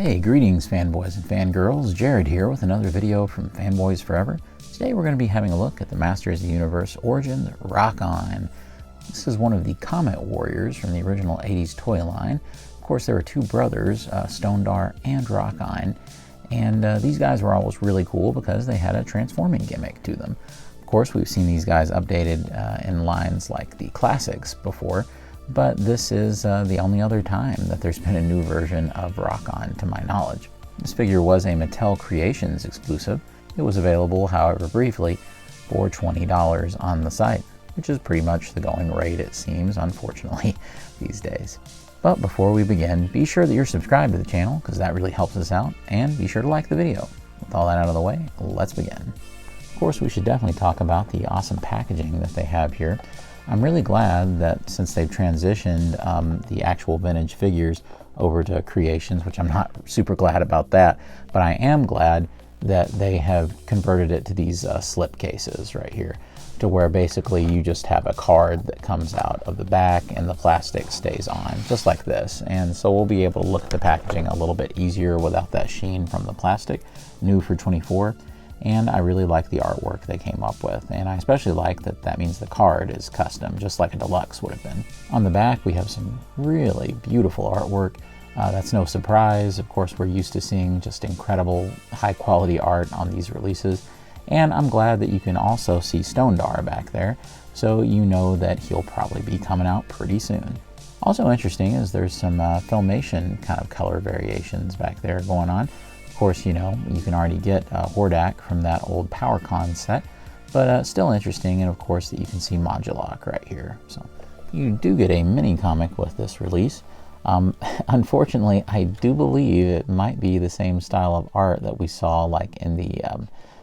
Hey, greetings fanboys and fangirls. Jared here with another video from Fanboys Forever. Today we're going to be having a look at the Masters of the Universe Origins ROKKON. This is one of the Comet Warriors from the original 80s toy line. Of course, there were two brothers, Stondar and ROKKON, and these guys were always really cool because they had a transforming gimmick to them. Of course, we've seen these guys updated in lines like the classics before, but this is the only other time that there's been a new version of ROKKON to my knowledge. This figure was a Mattel Creations exclusive. It was available, however briefly, for $20 on the site, which is pretty much the going rate, it seems, unfortunately, these days. But before we begin, be sure that you're subscribed to the channel, because that really helps us out, and be sure to like the video. With all that out of the way, let's begin. Of course, we should definitely talk about the awesome packaging that they have here. I'm really glad that since they've transitioned the actual vintage figures over to Creations, which I'm not super glad about that, but I am glad that they have converted it to these slip cases right here, to where basically you just have a card that comes out of the back and the plastic stays on, just like this. And so we'll be able to look at the packaging a little bit easier without that sheen from the plastic, new for 24. And I really like the artwork they came up with, and I especially like that that means the card is custom, just like a deluxe would have been. On the back we have some really beautiful artwork. That's no surprise. Of course, we're used to seeing just incredible high quality art on these releases, and I'm glad that you can also see Stondar back there, so you know that he'll probably be coming out pretty soon. Also interesting is there's some Filmation kind of color variations back there going on. Of course, you know, you can already get Hordak from that old PowerCon set, but still interesting, and of course that you can see Modulok right here. So you do get a mini comic with this release. Unfortunately, I do believe it might be the same style of art that we saw like in the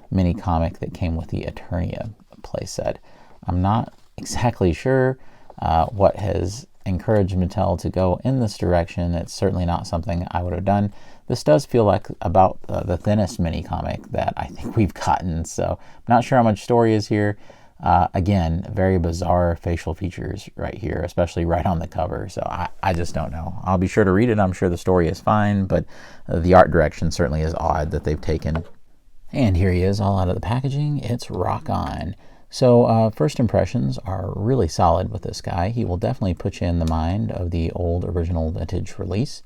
mini comic that came with the Eternia playset. I'm not exactly sure what has encouraged Mattel to go in this direction. It's certainly not something I would have done. This does feel like about the thinnest mini comic that I think we've gotten, so I'm not sure how much story is here. Again, very bizarre facial features right here, especially right on the cover, so I just don't know. I'll be sure to read it. I'm sure the story is fine, but the art direction certainly is odd that they've taken. And here he is all out of the packaging. It's ROKKON. So first impressions are really solid with this guy. He will definitely put you in the mind of the old original vintage release.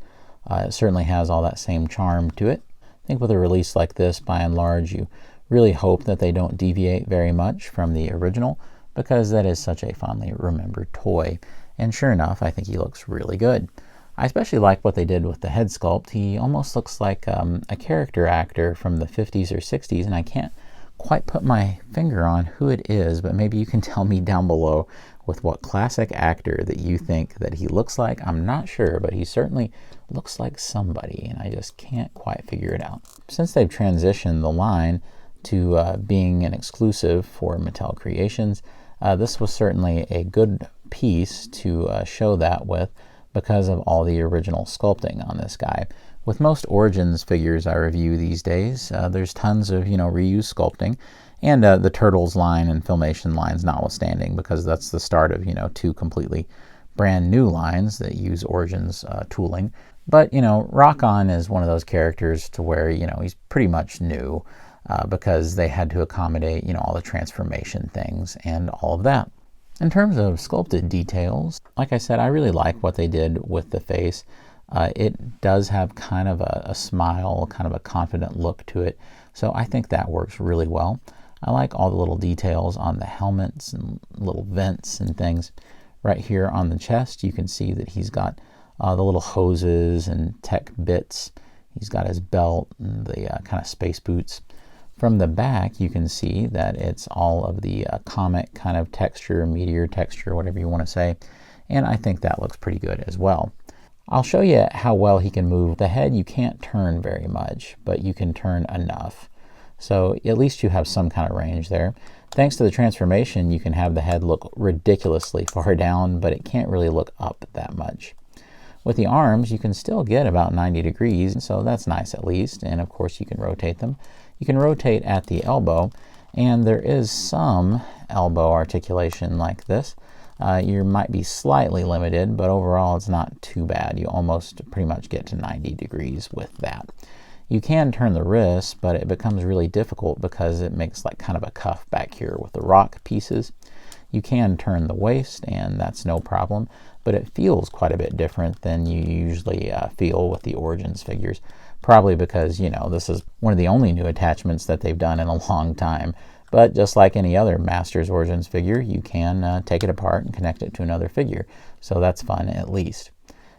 It certainly has all that same charm to it. I think with a release like this, by and large, you really hope that they don't deviate very much from the original, because that is such a fondly remembered toy. And sure enough, I think he looks really good. I especially like what they did with the head sculpt. He almost looks like a character actor from the 50s or 60s, and I can't quite put my finger on who it is, but maybe you can tell me down below with what classic actor that you think that he looks like. I'm not sure, but he certainly looks like somebody, and I just can't quite figure it out. Since they've transitioned the line to being an exclusive for Mattel Creations, this was certainly a good piece to show that with, because of all the original sculpting on this guy. With most Origins figures I review these days, there's tons of, reuse sculpting, and the Turtles line and Filmation lines notwithstanding, because that's the start of, two completely brand new lines that use Origins tooling. But, ROKKON is one of those characters to where, he's pretty much new, because they had to accommodate, all the transformation things and all of that. In terms of sculpted details, like I said, I really like what they did with the face. It does have kind of a smile, kind of a confident look to it, so I think that works really well. I like all the little details on the helmets and little vents and things. Right here on the chest, you can see that he's got the little hoses and tech bits. He's got his belt and the kind of space boots. From the back, you can see that it's all of the comet kind of texture, meteor texture, whatever you want to say, and I think that looks pretty good as well. I'll show you how well he can move. The head you can't turn very much, but you can turn enough. So at least you have some kind of range there. Thanks to the transformation, you can have the head look ridiculously far down, but it can't really look up that much. With the arms, you can still get about 90 degrees, so that's nice at least, and of course you can rotate them. You can rotate at the elbow, and there is some elbow articulation like this. you might be slightly limited, but overall it's not too bad. You almost pretty much get to 90 degrees with that. You can turn the wrists, but it becomes really difficult because it makes like kind of a cuff back here with the rock pieces. You can turn the waist, and that's no problem, but it feels quite a bit different than you usually feel with the Origins figures. Probably because, you know, this is one of the only new attachments that they've done in a long time. But just like any other Masters Origins figure, you can take it apart and connect it to another figure. So that's fun, at least.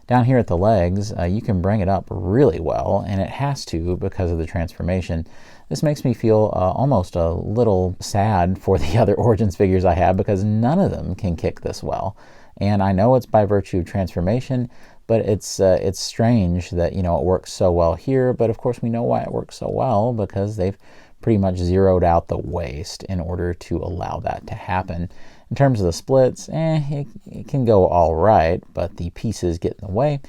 Down here at the legs, you can bring it up really well, and it has to because of the transformation. This makes me feel almost a little sad for the other Origins figures I have, because none of them can kick this well. And I know it's by virtue of transformation, but it's strange that, you know, it works so well here. But of course we know why it works so well, because they've pretty much zeroed out the waist in order to allow that to happen. In terms of the splits, it can go all right, but the pieces get in the way.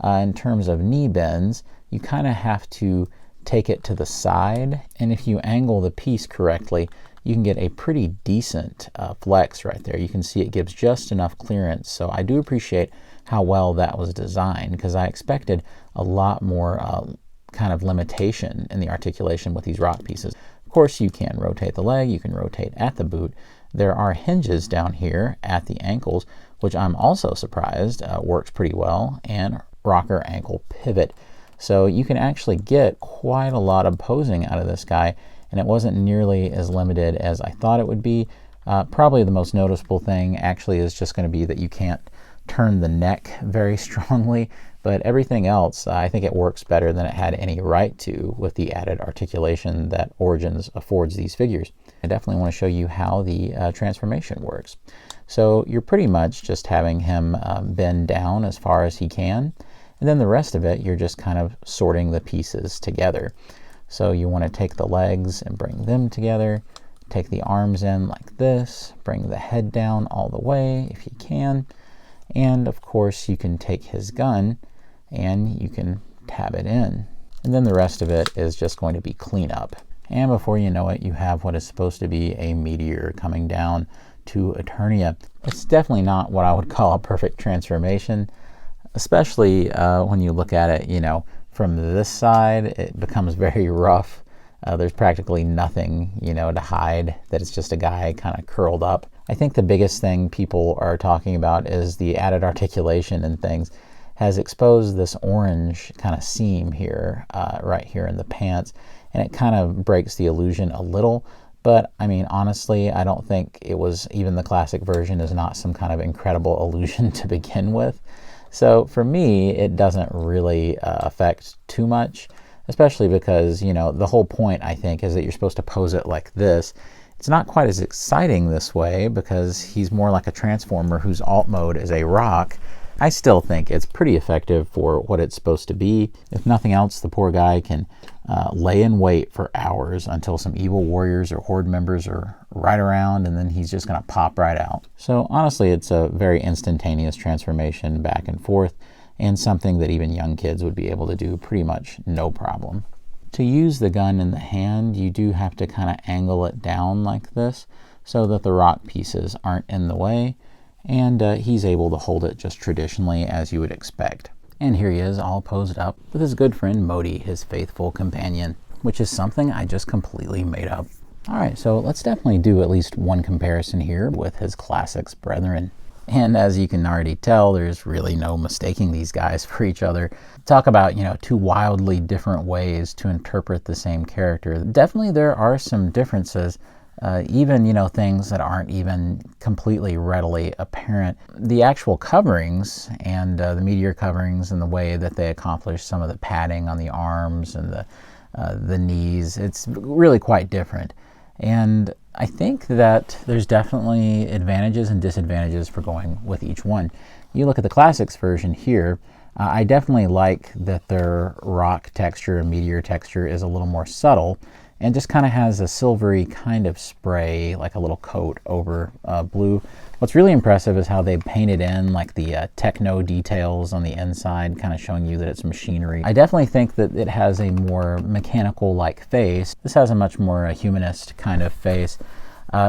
In terms of knee bends, you kind of have to take it to the side, and if you angle the piece correctly, you can get a pretty decent flex right there. You can see it gives just enough clearance. So I do appreciate how well that was designed, because I expected a lot more kind of limitation in the articulation with these rock pieces. Of course, you can rotate the leg, you can rotate at the boot. There are hinges down here at the ankles, which I'm also surprised works pretty well, and rocker ankle pivot. So you can actually get quite a lot of posing out of this guy, and it wasn't nearly as limited as I thought it would be. Probably the most noticeable thing actually is just going to be that you can't turn the neck very strongly, but everything else, I think it works better than it had any right to with the added articulation that Origins affords these figures. I definitely want to show you how the transformation works. So you're pretty much just having him bend down as far as he can, and then the rest of it you're just kind of sorting the pieces together. So you want to take the legs and bring them together, take the arms in like this, bring the head down all the way if you can, and of course you can take his gun and you can tab it in. And then the rest of it is just going to be cleanup. And before you know it, you have what is supposed to be a meteor coming down to Eternia. It's definitely not what I would call a perfect transformation, especially when you look at it, you know, from this side. It becomes very rough. There's practically nothing, you know, to hide that it's just a guy kind of curled up. I think the biggest thing people are talking about is the added articulation and things has exposed this orange kind of seam here, right here in the pants, and it kind of breaks the illusion a little. But I mean, honestly, I don't think it was, even the classic version is not some kind of incredible illusion to begin with. So for me, it doesn't really affect too much, especially because, you know, the whole point, I think, is that you're supposed to pose it like this. It's not quite as exciting this way because he's more like a transformer whose alt mode is a rock. I still think it's pretty effective for what it's supposed to be. If nothing else, the poor guy can lay in wait for hours until some evil warriors or horde members are right around, and then he's just going to pop right out. So honestly, it's a very instantaneous transformation back and forth, and something that even young kids would be able to do pretty much no problem. To use the gun in the hand, you do have to kind of angle it down like this so that the rock pieces aren't in the way, and he's able to hold it just traditionally as you would expect. And here he is, all posed up with his good friend MOTU, his faithful companion, which is something I just completely made up. Alright, so let's definitely do at least one comparison here with his classics brethren. And as you can already tell, there's really no mistaking these guys for each other. Talk about, you know, two wildly different ways to interpret the same character. Definitely there are some differences, even, you know, things that aren't even completely readily apparent. The actual coverings and the meteor coverings and the way that they accomplish some of the padding on the arms and the knees, it's really quite different. And I think that there's definitely advantages and disadvantages for going with each one. You look at the classics version here, I definitely like that their rock texture and meteor texture is a little more subtle and just kind of has a silvery kind of spray, like a little coat over blue. What's really impressive is how they painted in like the techno details on the inside, kind of showing you that it's machinery. I definitely think that it has a more mechanical-like face. This has a much more humanist kind of face.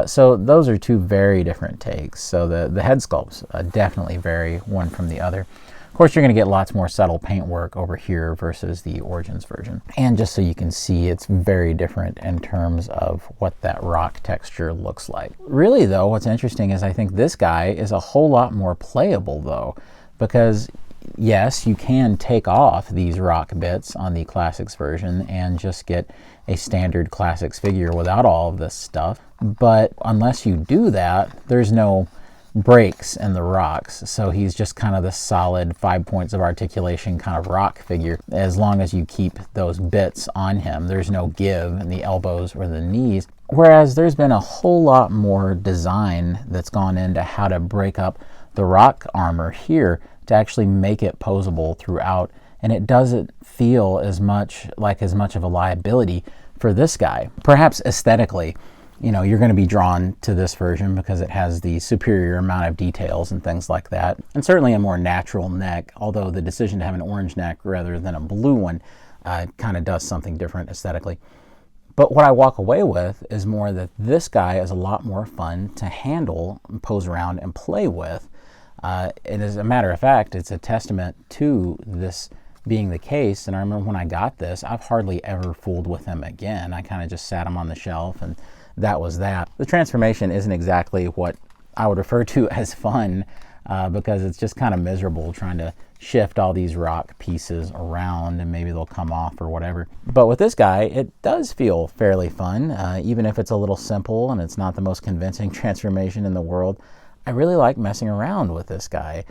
So those are two very different takes. So the head sculpts definitely vary one from the other. Of course, you're going to get lots more subtle paintwork over here versus the Origins version. And just so you can see, it's very different in terms of what that rock texture looks like. Really, though, what's interesting is I think this guy is a whole lot more playable, though, because yes, you can take off these rock bits on the Classics version and just get a standard Classics figure without all of this stuff. But unless you do that, there's no breaks in the rocks, so he's just kind of the solid 5 points of articulation kind of rock figure. As long as you keep those bits on him, there's no give in the elbows or the knees. Whereas there's been a whole lot more design that's gone into how to break up the rock armor here to actually make it posable throughout, and it doesn't feel as much of a liability for this guy. Perhaps aesthetically, you know, you're going to be drawn to this version because it has the superior amount of details and things like that, and certainly a more natural neck, although the decision to have an orange neck rather than a blue one kind of does something different aesthetically. But what I walk away with is more that this guy is a lot more fun to handle, pose around, and play with. And as a matter of fact, it's a testament to this being the case. And I remember when I got this, I've hardly ever fooled with him again. I kind of just sat him on the shelf and that was that. The transformation isn't exactly what I would refer to as fun because it's just kind of miserable trying to shift all these rock pieces around and maybe they'll come off or whatever. But with this guy, it does feel fairly fun, even if it's a little simple and it's not the most convincing transformation in the world. I really like messing around with this guy.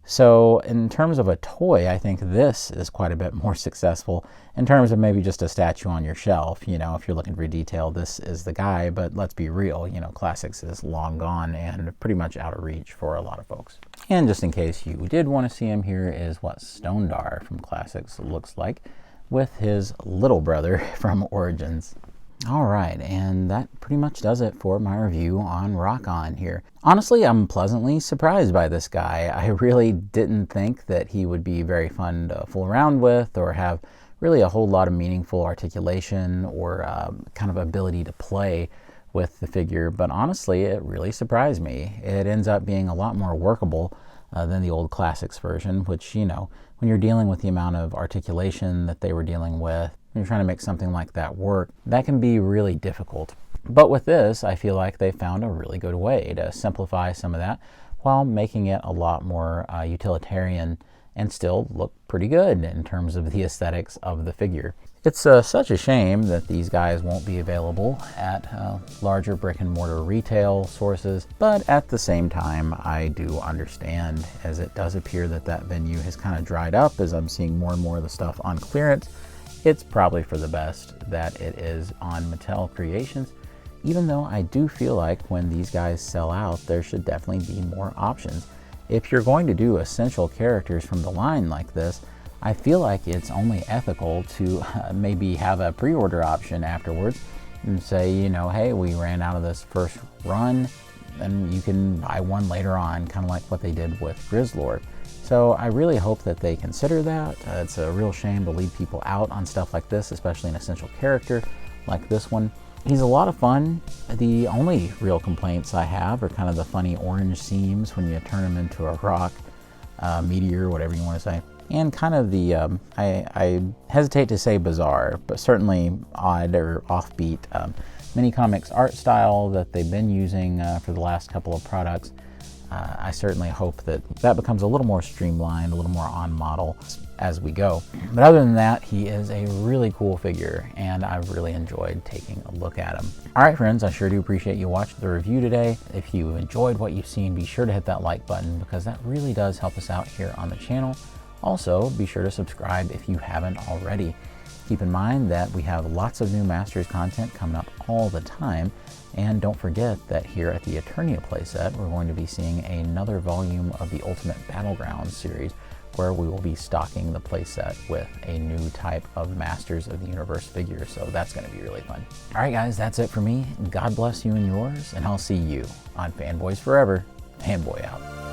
So in terms of a toy, I think this is quite a bit more successful in terms of maybe just a statue on your shelf. You know, if you're looking for detail, this is the guy, but let's be real, you know, Classics is long gone and pretty much out of reach for a lot of folks. And just in case you did want to see him, here is what Stondar from Classics looks like with his little brother from Origins. All right, and that pretty much does it for my review on ROKKON here. Honestly, I'm pleasantly surprised by this guy. I really didn't think that he would be very fun to fool around with or have really a whole lot of meaningful articulation or kind of ability to play with the figure, but honestly, it really surprised me. It ends up being a lot more workable than the old Classics version, which, you know, when you're dealing with the amount of articulation that they were dealing with, when you're trying to make something like that work, that can be really difficult. But with this, I feel like they found a really good way to simplify some of that while making it a lot more utilitarian and still look pretty good in terms of the aesthetics of the figure. It's such a shame that these guys won't be available at larger brick and mortar retail sources, but at the same time, I do understand, as it does appear that that venue has kind of dried up as I'm seeing more and more of the stuff on clearance. It's probably for the best that it is on Mattel Creations, even though I do feel like when these guys sell out, there should definitely be more options. If you're going to do essential characters from the line like this, I feel like it's only ethical to maybe have a pre-order option afterwards and say, you know, hey, we ran out of this first run and you can buy one later on, kind of like what they did with Grizzlord. So I really hope that they consider that. It's a real shame to leave people out on stuff like this, especially an essential character like this one. He's a lot of fun. The only real complaints I have are kind of the funny orange seams when you turn him into a rock, meteor, whatever you want to say. And kind of the, I hesitate to say bizarre, but certainly odd or offbeat mini comics art style that they've been using for the last couple of products. I certainly hope that that becomes a little more streamlined, a little more on model as we go. But other than that, he is a really cool figure and I've really enjoyed taking a look at him. All right, friends, I sure do appreciate you watching the review today. If you enjoyed what you've seen, be sure to hit that like button because that really does help us out here on the channel. Also, be sure to subscribe if you haven't already. Keep in mind that we have lots of new Masters content coming up all the time. And don't forget that here at the Eternia playset, we're going to be seeing another volume of the Ultimate Battlegrounds series where we will be stocking the playset with a new type of Masters of the Universe figure. So that's going to be really fun. All right, guys, that's it for me. God bless you and yours, and I'll see you on Fanboys Forever. Fanboy out.